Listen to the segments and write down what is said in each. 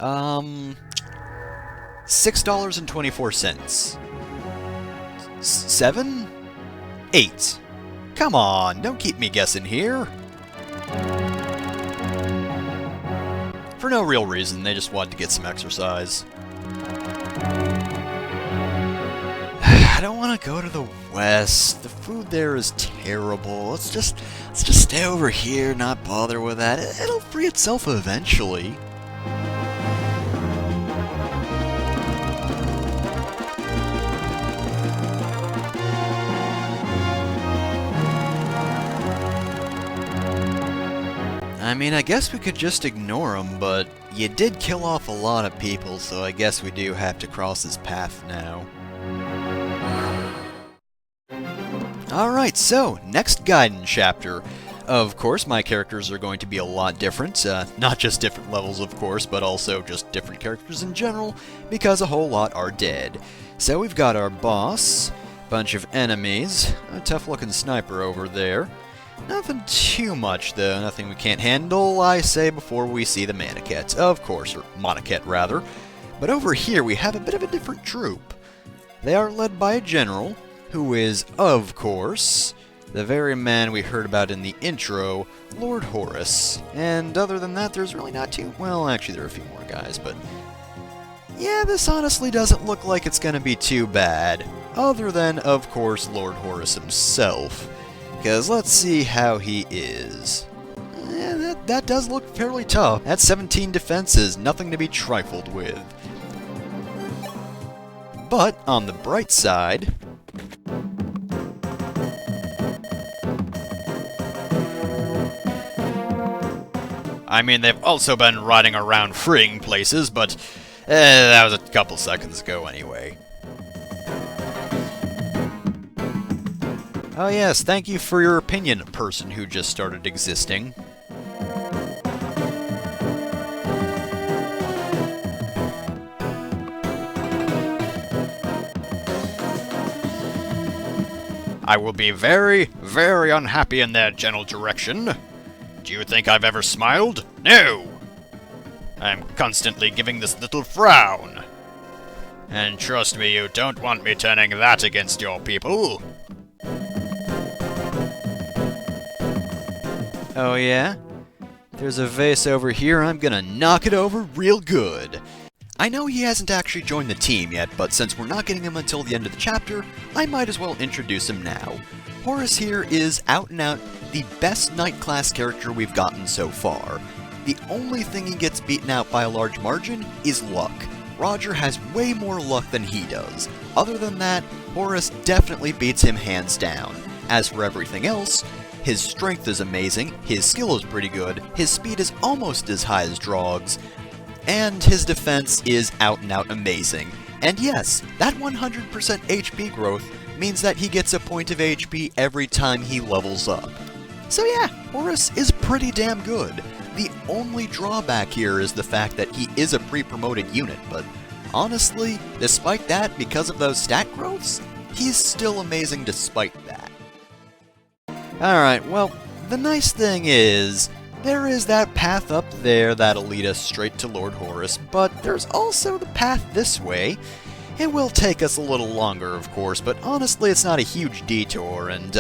$6.24. 7? 8. Come on, don't keep me guessing here. For no real reason, they just wanted to get some exercise. I don't want to go to the west. The food there is terrible. Let's just stay over here, not bother with that. It'll free itself eventually. I mean, I guess we could just ignore him, but you did kill off a lot of people, so I guess we do have to cross his path now. Alright, so, next Gaiden chapter. Of course, my characters are going to be a lot different. Not just different levels, of course, but also just different characters in general, because a whole lot are dead. So we've got our boss, bunch of enemies, a tough-looking sniper over there. Nothing too much, though. Nothing we can't handle, I say, before we see the Maniket, of course, or Monaket, rather. But over here, we have a bit of a different troop. They are led by a general, who is, of course, the very man we heard about in the intro, Lord HorAce. And other than that, there's really not too... Well, actually, there are a few more guys, but... Yeah, this honestly doesn't look like it's gonna be too bad. Other than, of course, Lord HorAce himself. Because let's see how he is. That does look fairly tough. That's 17 defenses, nothing to be trifled with. But, on the bright side... I mean, they've also been riding around freeing places, but that was a couple seconds ago anyway. Oh yes, thank you for your opinion, person who just started existing. I will be very, very unhappy in their general direction. Do you think I've ever smiled? No! I'm constantly giving this little frown. And trust me, you don't want me turning that against your people. Oh yeah? There's a vase over here, I'm gonna knock it over real good. I know he hasn't actually joined the team yet, but since we're not getting him until the end of the chapter, I might as well introduce him now. HorAce here is out and out the best Knight class character we've gotten so far. The only thing he gets beaten out by a large margin is luck. Roger has way more luck than he does. Other than that, HorAce definitely beats him hands down. As for everything else, his strength is amazing, his skill is pretty good, his speed is almost as high as Draug's, and his defense is out and out amazing. And yes, that 100% HP growth means that he gets a point of HP every time he levels up. So yeah, HorAce is pretty damn good. The only drawback here is the fact that he is a pre-promoted unit, but honestly, despite that, because of those stat growths, he's still amazing despite that. Alright, well, the nice thing is, there is that path up there that'll lead us straight to Lord HorAce, but there's also the path this way. It will take us a little longer, of course, but honestly it's not a huge detour, and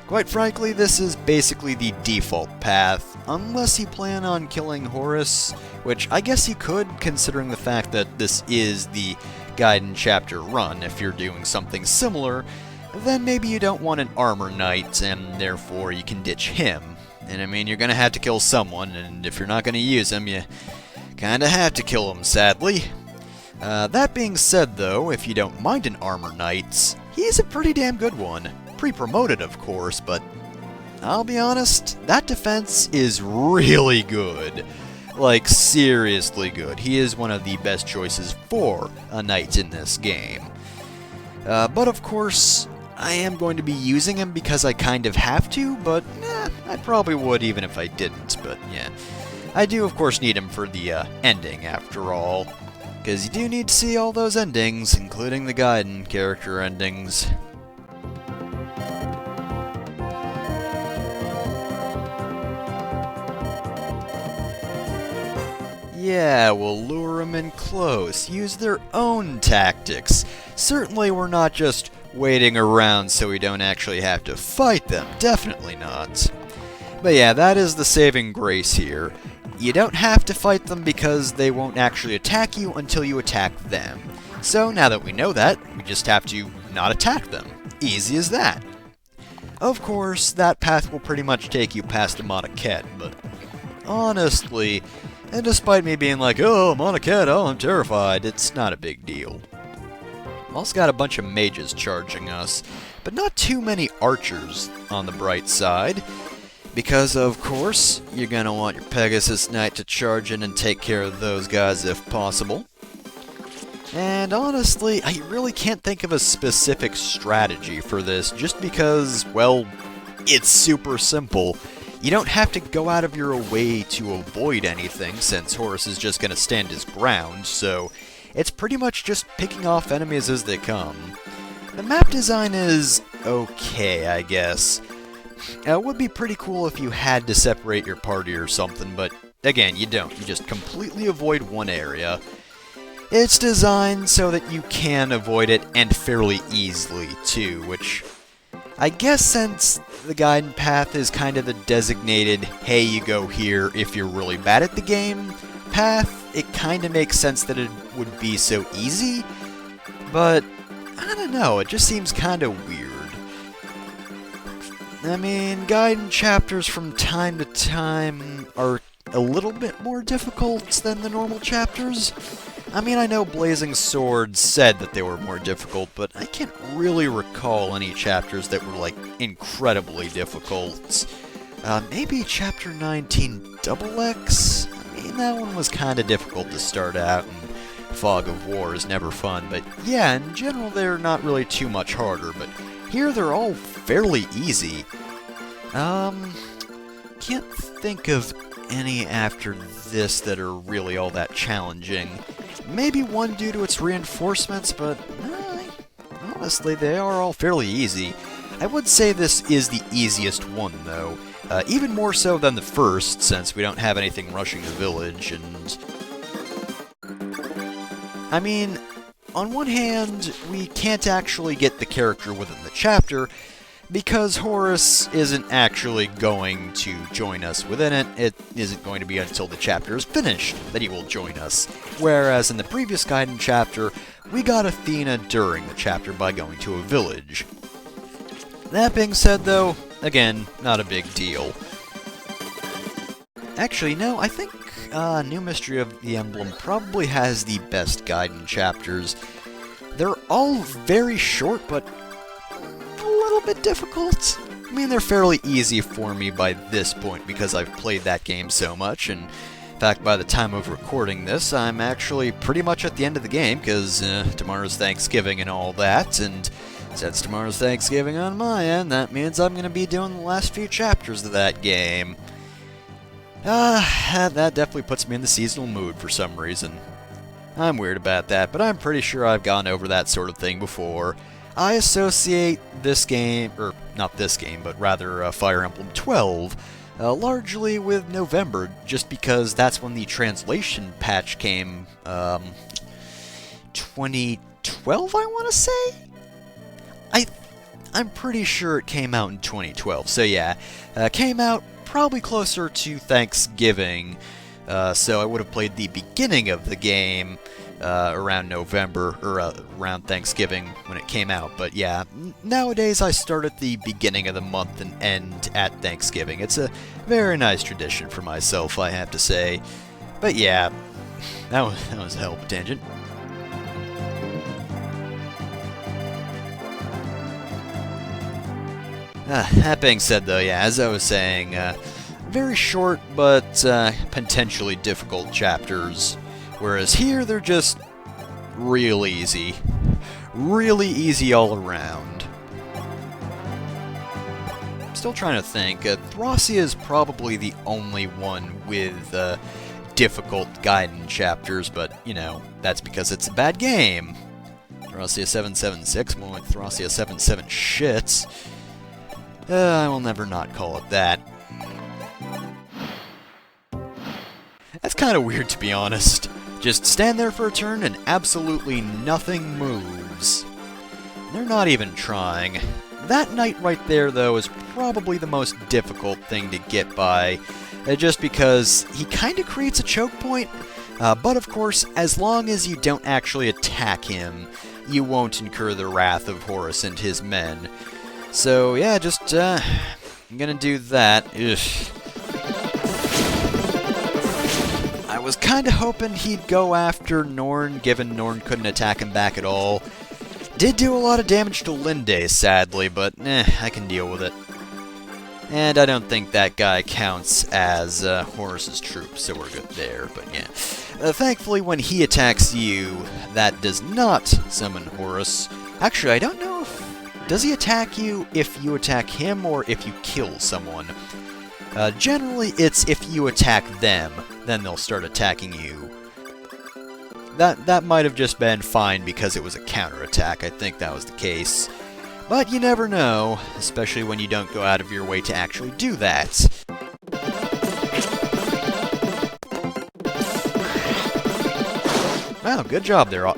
quite frankly, this is basically the default path, unless you plan on killing HorAce, which I guess you could, considering the fact that this is the Gaiden chapter run. If you're doing something similar, then maybe you don't want an armor knight, and therefore you can ditch him. And I mean, you're gonna have to kill someone, and if you're not gonna use him, you kinda have to kill him, sadly. That being said, though, if you don't mind an armor knight, he's a pretty damn good one. Pre-promoted, of course, but I'll be honest, that defense is really good. Like, seriously good. He is one of the best choices for a knight in this game. But of course, I am going to be using him because I kind of have to, but I probably would even if I didn't, but yeah. I do, of course, need him for the ending, after all. Because you do need to see all those endings, including the Gaiden character endings. Yeah, we'll lure them in close, use their own tactics. Certainly we're not just waiting around so we don't actually have to fight them, definitely not. But yeah, that is the saving grace here. You don't have to fight them because they won't actually attack you until you attack them. So now that we know that, we just have to not attack them. Easy as that. Of course, that path will pretty much take you past the Monaket, but honestly, and despite me being like, oh, Monaket, oh, I'm terrified, it's not a big deal. Also got a bunch of mages charging us, but not too many archers on the bright side, because of course, you're gonna want your Pegasus Knight to charge in and take care of those guys if possible. And honestly, I really can't think of a specific strategy for this, just because, well, it's super simple. You don't have to go out of your way to avoid anything, since HorAce is just going to stand his ground, so it's pretty much just picking off enemies as they come. The map design is okay, I guess. It would be pretty cool if you had to separate your party or something, but again, you don't. You just completely avoid one area. It's designed so that you can avoid it, and fairly easily, too, which I guess since the guiding path is kind of the designated, hey, you go here if you're really bad at the game path, it kind of makes sense that it would be so easy, but I don't know, it just seems kind of weird. I mean, guiding chapters from time to time are a little bit more difficult than the normal chapters. I mean, I know Blazing Swords said that they were more difficult, but I can't really recall any chapters that were, like, incredibly difficult. Maybe Chapter 19 Double X? I mean, that one was kind of difficult to start out, and Fog of War is never fun, but yeah, in general, they're not really too much harder, but here they're all fairly easy. Can't think of any after this that are really all that challenging. Maybe one due to its reinforcements, but honestly, they are all fairly easy. I would say this is the easiest one, though. Even more so than the first, since we don't have anything rushing the village, and I mean, on one hand, we can't actually get the character within the chapter, because HorAce isn't actually going to join us within it. It isn't going to be until the chapter is finished that he will join us. Whereas in the previous Gaiden chapter, we got Athena during the chapter by going to a village. That being said, though, again, not a big deal. Actually, no, I think New Mystery of the Emblem probably has the best Gaiden chapters. They're all very short, but a little bit difficult. I mean, they're fairly easy for me by this point because I've played that game so much, and in fact, by the time of recording this, I'm actually pretty much at the end of the game, because tomorrow's Thanksgiving and all that, and since tomorrow's Thanksgiving on my end, that means I'm going to be doing the last few chapters of that game. That definitely puts me in the seasonal mood for some reason. I'm weird about that, but I'm pretty sure I've gone over that sort of thing before. I associate this game, or not this game, but rather Fire Emblem 12, largely with November, just because that's when the translation patch came, 2012, I want to say? I'm pretty sure it came out in 2012, so yeah, came out probably closer to Thanksgiving, so I would have played the beginning of the game around November, or around Thanksgiving when it came out, but yeah, nowadays I start at the beginning of the month and end at Thanksgiving. It's a very nice tradition for myself, I have to say. But yeah, that was a hell of a tangent. That being said, though, yeah, as I was saying, very short but potentially difficult chapters, whereas here they're just real easy. Really easy all around. I'm still trying to think. Thracia is probably the only one with difficult Gaiden chapters, but, you know, that's because it's a bad game. Thracia 776, more like Thracia 77 shits. I will never not call it that. That's kind of weird, to be honest. Just stand there for a turn and absolutely nothing moves. They're not even trying. That knight right there, though, is probably the most difficult thing to get by, just because he kind of creates a choke point, but of course, as long as you don't actually attack him, you won't incur the wrath of HorAce and his men. So yeah, just, I'm gonna do that. Ugh. I was kinda hoping he'd go after Norn, given Norn couldn't attack him back at all. Did do a lot of damage to Linde, sadly, but I can deal with it. And I don't think that guy counts as HorAce's troop, so we're good there, but yeah. Thankfully, when he attacks you, that does not summon HorAce. Actually, I don't know if... Does he attack you if you attack him, or if you kill someone? Generally, it's if you attack them, then they'll start attacking you. That might have just been fine because it was a counterattack. I think that was the case. But you never know, especially when you don't go out of your way to actually do that. Wow, good job there. I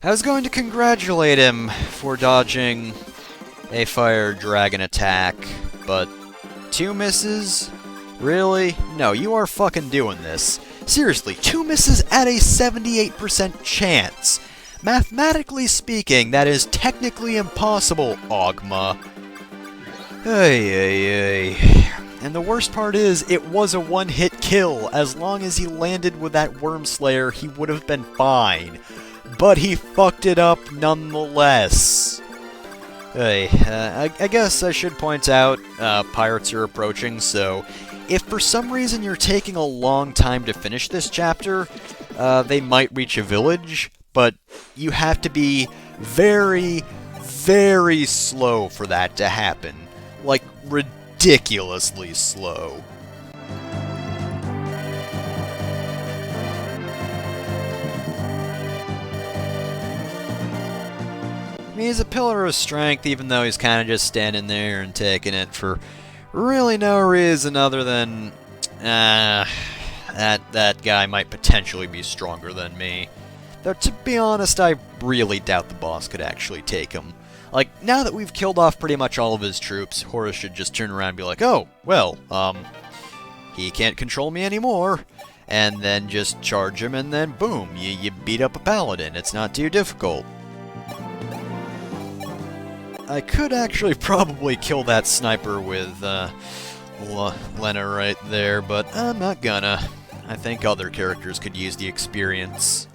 was going to congratulate him for dodging a fire dragon attack, but 2 misses? Really? No, you are fucking doing this. Seriously, 2 misses at a 78% chance. Mathematically speaking, that is technically impossible, Ogma. Ay. And the worst part is, it was a one-hit kill. As long as he landed with that Worm Slayer, he would have been fine. But he fucked it up nonetheless. Hey, I guess I should point out, pirates are approaching, so if for some reason you're taking a long time to finish this chapter, they might reach a village, but you have to be very, very slow for that to happen. Like, ridiculously slow. He's a pillar of strength, even though he's kind of just standing there and taking it for really no reason other than, that guy might potentially be stronger than me. Though, to be honest, I really doubt the boss could actually take him. Like, now that we've killed off pretty much all of his troops, HorAce should just turn around and be like, oh, well, he can't control me anymore. And then just charge him, and then boom, you beat up a paladin. It's not too difficult. I could actually probably kill that sniper with Lena right there, but I'm not gonna. I think other characters could use the experience.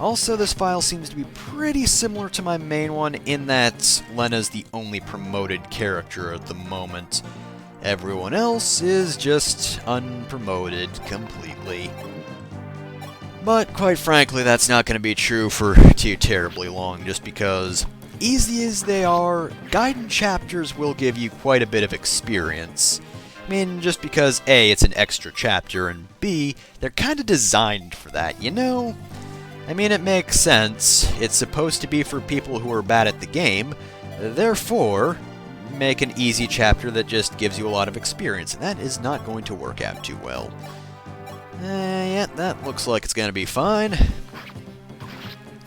Also, this file seems to be pretty similar to my main one in that Lena's the only promoted character at the moment. Everyone else is just unpromoted completely. But quite frankly, that's not going to be true for too terribly long, just because, easy as they are, guidance chapters will give you quite a bit of experience. I mean, just because A, it's an extra chapter, and B, they're kind of designed for that, you know? I mean, it makes sense. It's supposed to be for people who are bad at the game, therefore, make an easy chapter that just gives you a lot of experience, and that is not going to work out too well. Yeah, that looks like it's going to be fine.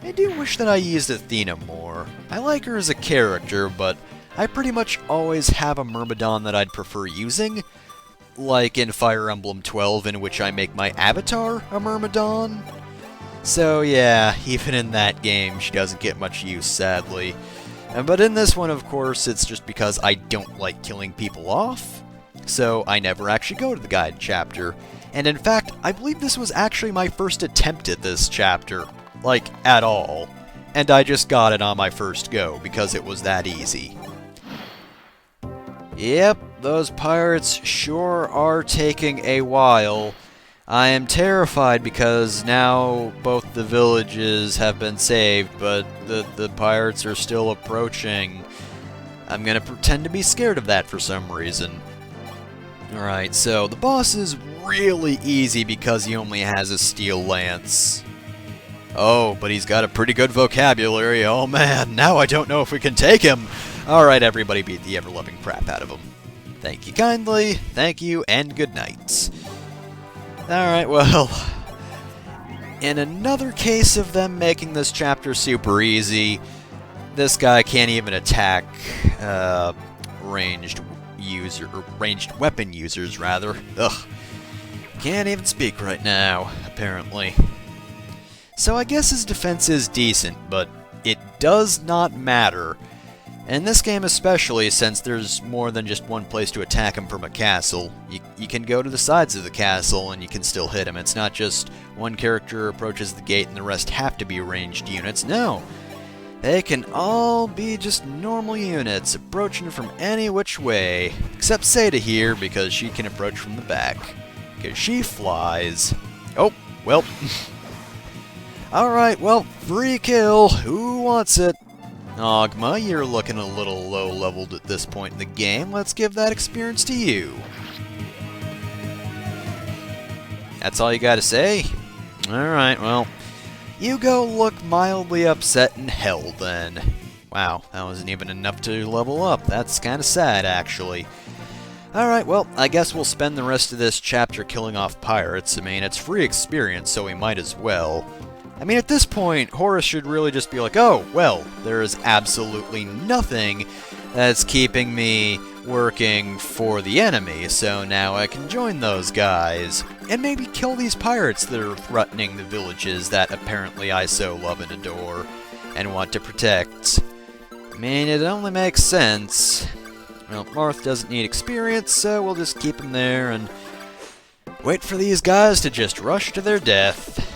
I do wish that I used Athena more. I like her as a character, but I pretty much always have a Myrmidon that I'd prefer using. Like in Fire Emblem 12, in which I make my avatar a Myrmidon. So yeah, even in that game, she doesn't get much use, sadly. But in this one, of course, it's just because I don't like killing people off. So I never actually go to the guide chapter. And in fact, I believe this was actually my first attempt at this chapter. Like, at all. And I just got it on my first go, because it was that easy. Yep, those pirates sure are taking a while. I am terrified because now both the villages have been saved, but the pirates are still approaching. I'm gonna pretend to be scared of that for some reason. Alright, so the boss is really easy because he only has a steel lance. Oh, but he's got a pretty good vocabulary. Oh man, now I don't know if we can take him. Alright, everybody beat the ever-loving crap out of him. Thank you kindly, thank you, and good night. Alright, well, in another case of them making this chapter super easy, this guy can't even attack ranged weapon users, rather. Ugh. Can't even speak right now, apparently. So I guess his defense is decent, but it does not matter. In this game especially, since there's more than just one place to attack him from a castle, you can go to the sides of the castle and you can still hit him. It's not just one character approaches the gate and the rest have to be ranged units. No! They can all be just normal units, approaching from any which way. Except Seda here, because she can approach from the back. Because she flies. Oh, well. Alright, well, free kill. Who wants it? Ogma, you're looking a little low-leveled at this point in the game. Let's give that experience to you. That's all you gotta say? Alright, well, you go look mildly upset in hell, then. Wow, that wasn't even enough to level up. That's kinda sad, actually. Alright, well, I guess we'll spend the rest of this chapter killing off pirates. I mean, it's free experience, so we might as well. I mean, at this point, HorAce should really just be like, oh, well, there is absolutely nothing that's keeping me working for the enemy, so now I can join those guys, and maybe kill these pirates that are threatening the villages that apparently I so love and adore, and want to protect. I mean, it only makes sense. Well, Marth doesn't need experience, so we'll just keep him there, and wait for these guys to just rush to their death.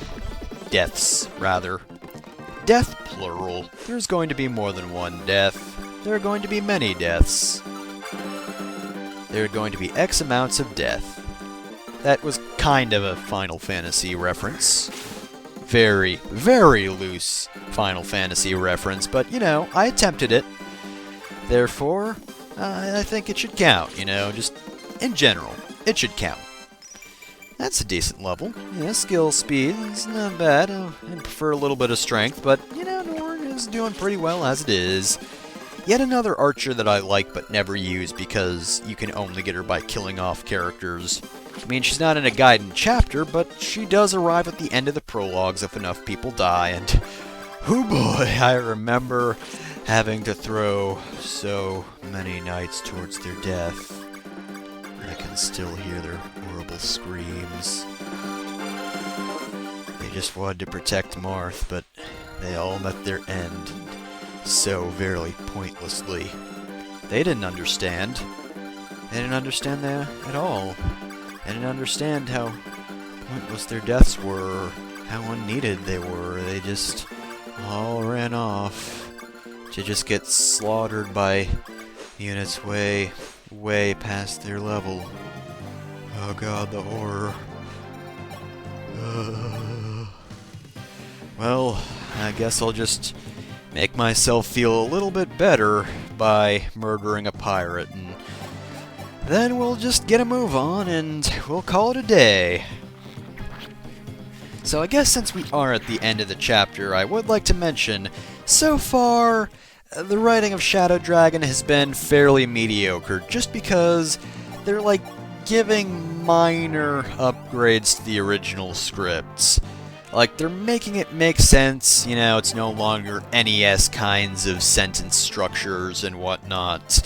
Deaths, rather. Death, plural. There's going to be more than one death. There are going to be many deaths. There are going to be X amounts of death. That was kind of a Final Fantasy reference. Very, very loose Final Fantasy reference, but, you know, I attempted it. Therefore, I think it should count, you know, just in general. It should count. That's a decent level. Yeah, skill speed is not bad. I prefer a little bit of strength, but, you know, Norn is doing pretty well as it is. Yet another archer that I like but never use because you can only get her by killing off characters. I mean, she's not in a Gaiden chapter, but she does arrive at the end of the prologues if enough people die, and oh boy, I remember having to throw so many knights towards their death. I can still hear their horrible screams. They just wanted to protect Marth, but they all met their end, so very pointlessly. They didn't understand. They didn't understand that at all. They didn't understand how pointless their deaths were, how unneeded they were. They just all ran off to just get slaughtered by units way past their level. Oh god, the horror. Well, I guess I'll just make myself feel a little bit better by murdering a pirate, and then we'll just get a move on and we'll call it a day. So I guess since we are at the end of the chapter, I would like to mention, so far, the writing of Shadow Dragon has been fairly mediocre, just because they're like giving minor upgrades to the original scripts. Like, they're making it make sense, you know, it's no longer NES kinds of sentence structures and whatnot.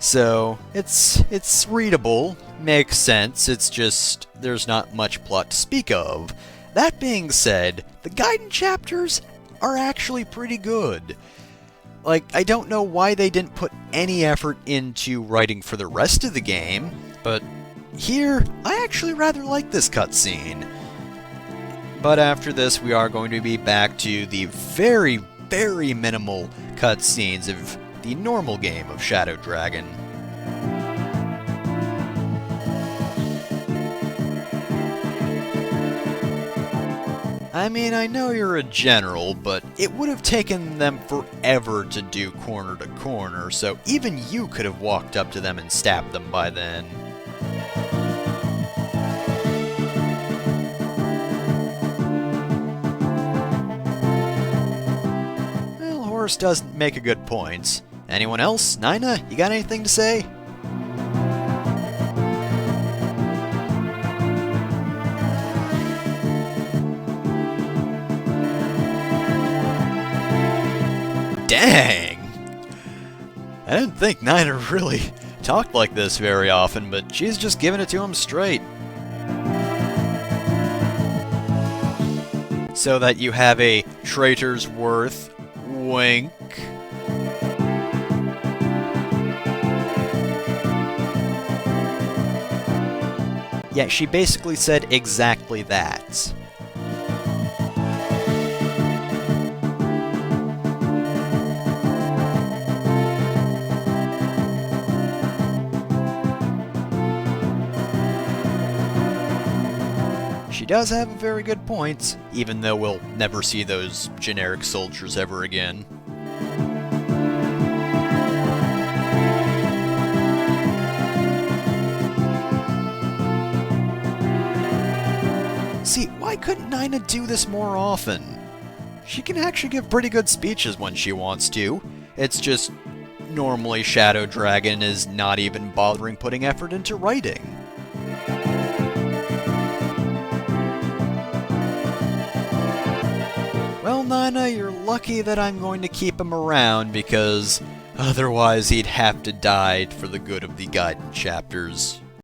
So, it's readable, makes sense, it's just, there's not much plot to speak of. That being said, the Gaiden chapters are actually pretty good. Like, I don't know why they didn't put any effort into writing for the rest of the game, but here, I actually rather like this cutscene. But after this, we are going to be back to the very, very minimal cutscenes of the normal game of Shadow Dragon. I mean, I know you're a general, but it would have taken them forever to do corner to corner, so even you could have walked up to them and stabbed them by then. Well, HorAce does make a good point. Anyone else? Nina, you got anything to say? Dang! I didn't think Nina really talked like this very often, but she's just giving it to him straight. So that you have a traitor's worth. Wink. Yeah, she basically said exactly that. She does have a very good point, even though we'll never see those generic soldiers ever again. See, why couldn't Nina do this more often? She can actually give pretty good speeches when she wants to. It's just, normally Shadow Dragon is not even bothering putting effort into writing. Well, Nina, you're lucky that I'm going to keep him around, because otherwise he'd have to die for the good of the Gaiden chapters.